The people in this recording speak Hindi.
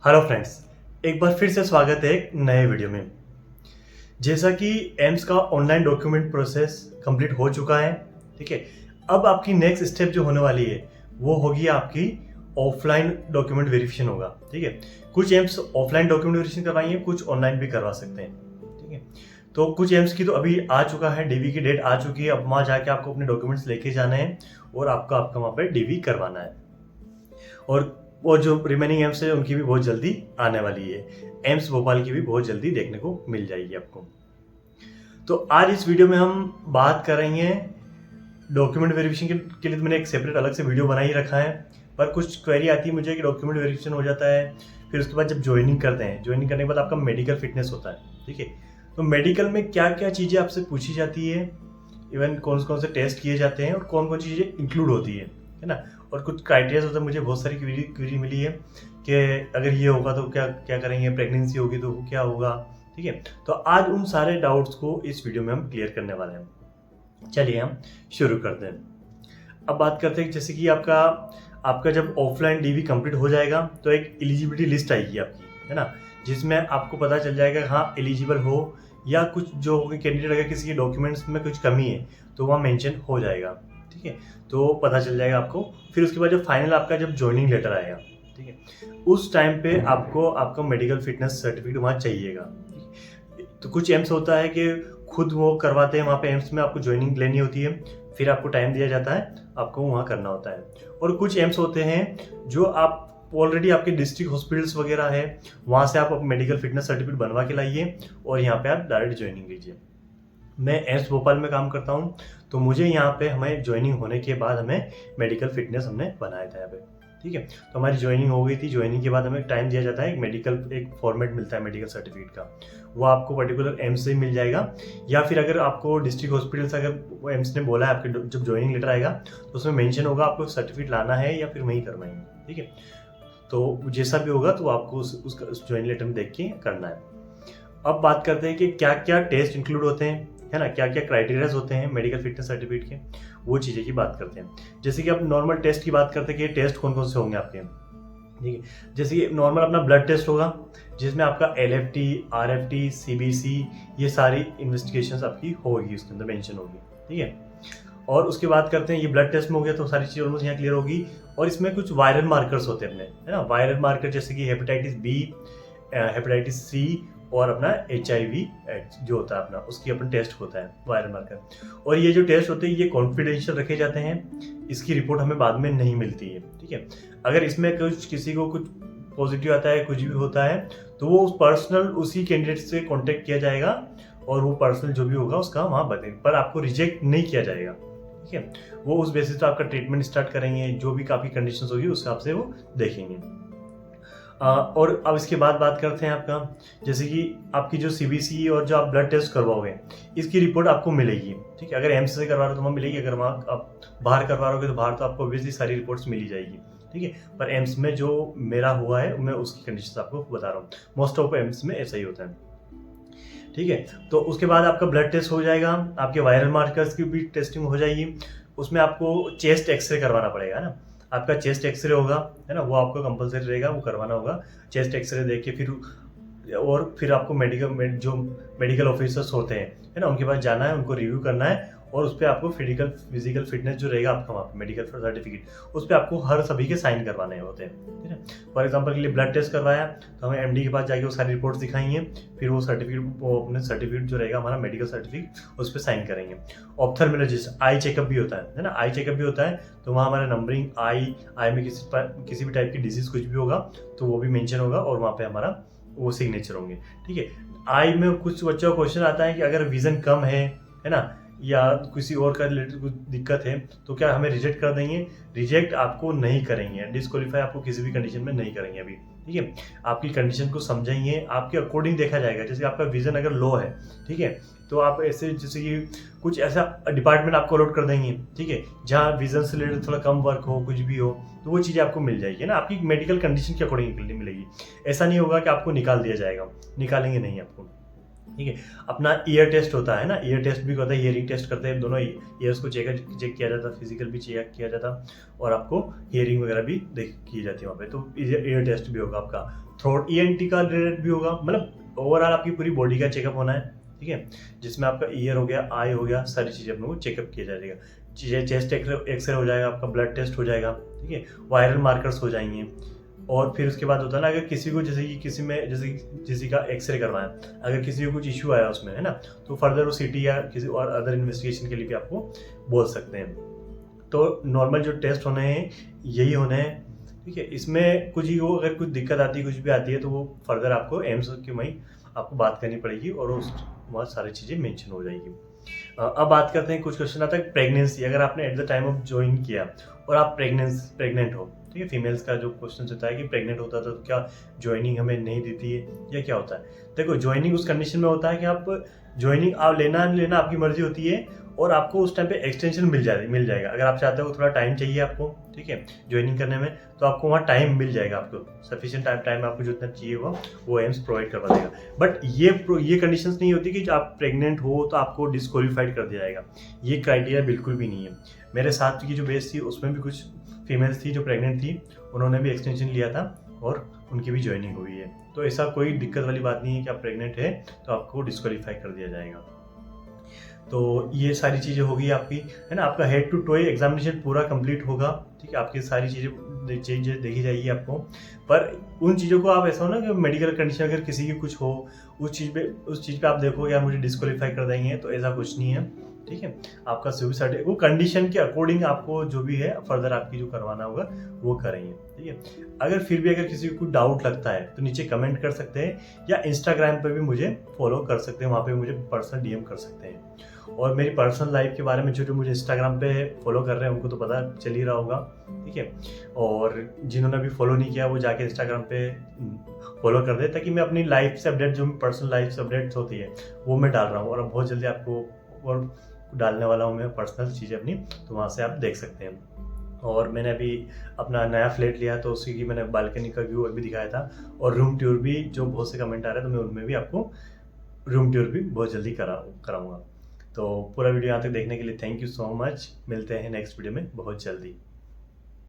हेलो फ्रेंड्स, एक बार फिर से स्वागत है एक नए वीडियो में। जैसा कि एम्स का ऑनलाइन डॉक्यूमेंट प्रोसेस कंप्लीट हो चुका है, ठीक है। अब आपकी नेक्स्ट स्टेप जो होने वाली है वो होगी आपकी ऑफलाइन डॉक्यूमेंट वेरिफिकेशन होगा, ठीक है। कुछ एम्स ऑफलाइन डॉक्यूमेंट वेरिफिकेशन करवाएंगे, कुछ ऑनलाइन भी करवा सकते हैं, ठीक है। तो कुछ एम्स की तो अभी आ चुका है, डीवी की डेट आ चुकी है। अब वहाँ जाके आपको अपने डॉक्यूमेंट्स लेके जाने हैं और आपका वहाँ पे डीवी करवाना है। और जो रिमेनिंग एम्स है उनकी भी बहुत जल्दी आने वाली है। एम्स भोपाल की भी बहुत जल्दी देखने को मिल जाएगी आपको। तो आज इस वीडियो में हम बात करेंगे डॉक्यूमेंट वेरिफिकेशन के लिए। तो मैंने एक सेपरेट अलग से वीडियो बना ही रखा है, पर कुछ क्वेरी आती है मुझे कि डॉक्यूमेंट वेरिफिकेशन हो जाता है, फिर उसके बाद जब ज्वाइनिंग करते हैं, ज्वाइनिंग करने के बाद आपका मेडिकल फिटनेस होता है, ठीक है। तो मेडिकल में क्या क्या चीज़ें आपसे पूछी जाती है, इवन कौन कौन से टेस्ट किए जाते हैं और कौन कौन चीज़ें इंक्लूड होती है ना। और कुछ क्राइटेरिया होता है। मुझे बहुत सारी क्वेरी मिली है कि अगर ये होगा तो क्या क्या करेंगे, प्रेगनेंसी होगी तो क्या होगा, ठीक है। तो आज उन सारे डाउट्स को इस वीडियो में हम क्लियर करने वाले हैं। चलिए हम शुरू करते हैं। अब बात करते हैं जैसे कि आपका जब ऑफलाइन डीवी कंप्लीट हो जाएगा तो एक एलिजिबिलिटी लिस्ट आएगी आपकी, है ना, जिसमें आपको पता चल जाएगा हाँ एलिजिबल हो, या कुछ जो कैंडिडेट अगर किसी के डॉक्यूमेंट्स में कुछ कमी है तो वहाँ मेंशन हो जाएगा, ठीक है। तो पता चल जाएगा आपको। फिर उसके बाद जब फाइनल आपका जब ज्वाइनिंग लेटर आएगा, ठीक है, उस टाइम पे आपको आपका मेडिकल फिटनेस सर्टिफिकेट वहाँ चाहिएगा। तो कुछ एम्स होता है कि खुद वो करवाते हैं, वहाँ पे एम्स में आपको ज्वाइनिंग लेनी होती है, फिर आपको टाइम दिया जाता है, आपको वहाँ करना होता है। और कुछ एम्स होते हैं जो आप ऑलरेडी आपके डिस्ट्रिक्ट हॉस्पिटल्स वगैरह है, वहाँ से आप मेडिकल फिटनेस सर्टिफिकेट बनवा के लाइए और यहाँ पे आप डायरेक्ट ज्वाइनिंग लीजिए। मैं एम्स भोपाल में काम करता हूँ, तो मुझे यहाँ पे हमें ज्वाइनिंग होने के बाद हमें मेडिकल फिटनेस हमने बनाया था यहाँ पे, ठीक है। तो हमारी ज्वाइनिंग हो गई थी। ज्वाइनिंग के बाद हमें टाइम दिया जाता है, एक फॉर्मेट मिलता है मेडिकल सर्टिफिकेट का, वो आपको पर्टिकुलर एम्स से मिल जाएगा। या फिर अगर आपको डिस्ट्रिक्ट हॉस्पिटल से अगर वो एम्स ने बोला है आपके जब ज्वाइनिंग लेटर आएगा तो उसमें मेंशन होगा आपको सर्टिफिकेट लाना है या फिर वहीं करवाएंगे, ठीक है। तो जैसा भी होगा तो आपको उस ज्वाइनिंग लेटर में देख के करना है। अब बात करते हैं कि क्या क्या टेस्ट इंक्लूड होते हैं, है ना, क्या क्या क्राइटेरियाज होते हैं मेडिकल फिटनेस सर्टिफिकेट के, वो चीज़ें की बात करते हैं। जैसे कि आप नॉर्मल टेस्ट की बात करते हैं कि टेस्ट कौन कौन से होंगे आपके, ठीक है। जैसे कि नॉर्मल अपना ब्लड टेस्ट होगा, जिसमें आपका LFT, RFT, CBC, ये सारी इन्वेस्टिगेशंस आपकी होगी, उसके अंदर मेंशन होगी, ठीक है। और उसके बाद करते हैं, ये ब्लड टेस्ट में हो गया तो सारी चीज़ ऑलमोस्ट यहाँ क्लियर होगी। और इसमें कुछ वायरल मार्कर्स होते हैं अपने, है ना, वायरल मार्कर जैसे कि हेपेटाइटिस B, हेपेटाइटिस C और अपना HIV जो होता है अपना, उसकी अपन टेस्ट होता है वायरल मार्कर। और ये जो टेस्ट होते हैं ये कॉन्फिडेंशियल रखे जाते हैं, इसकी रिपोर्ट हमें बाद में नहीं मिलती है, ठीक है। अगर इसमें किसी को कुछ पॉजिटिव आता है, कुछ भी होता है, तो वो पर्सनल उसी कैंडिडेट से कांटेक्ट किया जाएगा और वो पर्सनल जो भी होगा उसका वहाँ बताएंगे, पर आपको रिजेक्ट नहीं किया जाएगा, ठीक है। वो उस बेसिस पे आपका ट्रीटमेंट स्टार्ट करेंगे, जो भी काफ़ी कंडीशंस होगी उस हिसाब से वो देखेंगे। और अब इसके बाद बात करते हैं आपका, जैसे कि आपकी जो CBC और जो आप ब्लड टेस्ट करवाओगे इसकी रिपोर्ट आपको मिलेगी, ठीक है। अगर एम्स से करवा रहे हो तो वहाँ मिलेगी, अगर वहाँ आप बाहर करवा रहोगे तो बाहर तो आपको ऑब्वियसली सारी रिपोर्ट्स मिल ही जाएगी, ठीक है। पर एम्स में जो मेरा हुआ है मैं उसकी कंडीशन आपको बता रहा हूँ। मोस्ट ऑफ एम्स में ऐसा ही होता है, ठीक है। तो उसके बाद आपका ब्लड टेस्ट हो जाएगा, आपके वायरल मार्कर्स की भी टेस्टिंग हो जाएगी। उसमें आपको चेस्ट एक्सरे करवाना पड़ेगा ना, आपका चेस्ट एक्सरे होगा, है ना, वो आपको कंपलसरी रहेगा, वो करवाना होगा। चेस्ट एक्सरे देख के फिर आपको जो मेडिकल ऑफिसर्स होते हैं, है ना, उनके पास जाना है, उनको रिव्यू करना है और उस पर आपको फिजिकल फिटनेस जो रहेगा आपका वहाँ पे मेडिकल सर्टिफिकेट, उस पर आपको हर सभी के साइन करवाने होते हैं, ठीक है। फॉर एग्जांपल के लिए ब्लड टेस्ट करवाया तो हमें MD के पास जाके वो सारी रिपोर्ट्स दिखाएंगे, फिर वो अपने सर्टिफिकेट जो रहेगा हमारा मेडिकल सर्टिफिकेट उस पर साइन करेंगे। ऑप्थेल्मोलॉजिस्ट आई चेकअप भी होता है ना, आई चेकअप भी होता है, तो वहाँ हमारा नंबरिंग आई में किसी भी टाइप की डिजीज कुछ भी होगा तो वो भी मेंशन होगा और वहाँ पे हमारा वो सिग्नेचर होंगे, ठीक है। आई में कुछ बच्चों का क्वेश्चन आता है कि अगर विजन कम है ना, या किसी और का रिलेटेड कुछ दिक्कत है तो क्या हमें रिजेक्ट कर देंगे? रिजेक्ट आपको नहीं करेंगे, डिस्क्वालीफाई आपको किसी भी कंडीशन में नहीं करेंगे अभी, ठीक है। आपकी कंडीशन को समझेंगे, आपके अकॉर्डिंग देखा जाएगा। जैसे आपका विजन अगर लो है, ठीक है, तो आप ऐसे जैसे कि कुछ ऐसा डिपार्टमेंट आपको अलॉट कर देंगे, ठीक है, जहाँ विजन से रिलेटेड थोड़ा कम वर्क हो, कुछ भी हो, तो वो चीज़ें आपको मिल जाएगी ना, आपकी मेडिकल कंडीशन के अकॉर्डिंग मिलेगी। ऐसा नहीं होगा कि आपको निकाल दिया जाएगा, निकालेंगे नहीं आपको। ठीक है। अपना ईयर टेस्ट होता है ना, ईयर टेस्ट भी होता है, हियरिंग टेस्ट करते हैं, दोनों ईयर्स को चेक किया जाता है, फिजिकल भी चेक किया जाता और आपको हियरिंग वगैरह भी देख की जाती है वहाँ पे। तो ईयर टेस्ट भी होगा आपका, थ्रोट ईएनटी का रिलेटेड भी होगा, मतलब ओवरऑल आपकी पूरी बॉडी का चेकअप होना है, ठीक है, जिसमें आपका ईयर हो गया, आई हो गया, सारी चीज़ें अपने को चेकअप किया जाएगा। चेस्ट एक्सरे हो जाएगा, आपका ब्लड टेस्ट हो जाएगा, ठीक है, वायरल मार्कर्स हो जाएंगे। और फिर उसके बाद होता है ना, अगर किसी को जैसे कि किसी में जैसे किसी का एक्सरे करवाया, अगर किसी को कुछ इशू आया उसमें, है ना, तो फर्दर वो सीटी या किसी और अदर इन्वेस्टिगेशन के लिए भी आपको बोल सकते हैं। तो नॉर्मल जो टेस्ट होने हैं यही होने हैं, ठीक है। इसमें कुछ ही हो, अगर कुछ दिक्कत आती है, कुछ भी आती है, तो वो फर्दर आपको एम्स के वहीं आपको बात करनी पड़ेगी और उस वहाँ सारी चीज़ें मेंशन हो जाएगी। अब बात करते हैं, कुछ क्वेश्चन आता है प्रेगनेंसी, अगर आपने at the time of join किया और आप प्रेग्नेंट हो, ठीक है, फीमेल्स का जो क्वेश्चन होता है कि प्रेग्नेंट होता था तो क्या ज्वाइनिंग हमें नहीं देती है या क्या होता है। देखो, ज्वाइनिंग उस कंडीशन में होता है कि आप ज्वाइनिंग आप लेना आपकी मर्जी होती है और आपको उस टाइम पे एक्सटेंशन मिल जाएगा। अगर आप चाहते हो थोड़ा टाइम चाहिए आपको, ठीक है, ज्वाइनिंग करने में, तो आपको वहाँ टाइम मिल जाएगा, आपको सफिशिएंट टाइम आपको जितना चाहिए वो एम्स प्रोवाइड करवा देगा। बट ये कंडीशंस नहीं होती कि आप प्रेग्नेंट हो तो आपको डिस्क्वालीफाइड कर दिया जाएगा, ये क्राइटेरिया बिल्कुल भी नहीं है। मेरे साथ की जो बेस थी उसमें भी कुछ फीमेल्स थी जो प्रेग्नेंट थी, उन्होंने भी एक्सटेंशन लिया था और उनकी भी ज्वाइनिंग हुई है। तो ऐसा कोई दिक्कत वाली बात नहीं है कि आप प्रेग्नेंट है तो आपको डिस्क्वालीफाई कर दिया जाएगा। तो ये सारी चीज़ें होगी आपकी, है ना, आपका हेड टू टो एग्जामिनेशन पूरा कंप्लीट होगा, ठीक है, आपकी सारी चीज़ें देखी जाएगी आपको। पर उन चीज़ों को आप ऐसा हो ना कि मेडिकल कंडीशन अगर किसी की कुछ हो, उस चीज़ पे आप देखो यार मुझे डिस्क्वालीफाई कर देंगे, तो ऐसा कुछ नहीं है, ठीक है। आपका सुसाइड वो कंडीशन के अकॉर्डिंग आपको जो भी है फर्दर आपकी जो करवाना होगा वो करेंगे, ठीक है। अगर फिर भी अगर किसी को कुछ डाउट लगता है तो नीचे कमेंट कर सकते हैं या इंस्टाग्राम पे भी मुझे फॉलो कर सकते हैं, वहाँ पे मुझे पर्सनल डीएम कर सकते हैं। और मेरी पर्सनल लाइफ के बारे में जो मुझे इंस्टाग्राम पे फॉलो कर रहे हैं उनको तो पता चल ही रहा होगा, ठीक है। और जिन्होंने अभी फॉलो नहीं किया वो जाके इंस्टाग्राम पे फॉलो कर दे, ताकि मैं अपनी लाइफ से अपडेट, जो पर्सनल लाइफ से अपडेट्स होती है वो मैं डाल रहा हूँ और अब बहुत जल्दी आपको और डालने वाला हूँ मैं पर्सनल चीज़ें अपनी, तो वहाँ से आप देख सकते हैं। और मैंने अभी अपना नया फ्लैट लिया तो उसी की मैंने बालकनी का व्यू अभी दिखाया था, और रूम टूर भी जो बहुत से कमेंट आ रहे हैं तो मैं उनमें भी आपको रूम टूर भी बहुत जल्दी कराऊंगा। तो पूरा वीडियो यहाँ तक देखने के लिए थैंक यू सो मच, मिलते हैं नेक्स्ट वीडियो में बहुत जल्दी।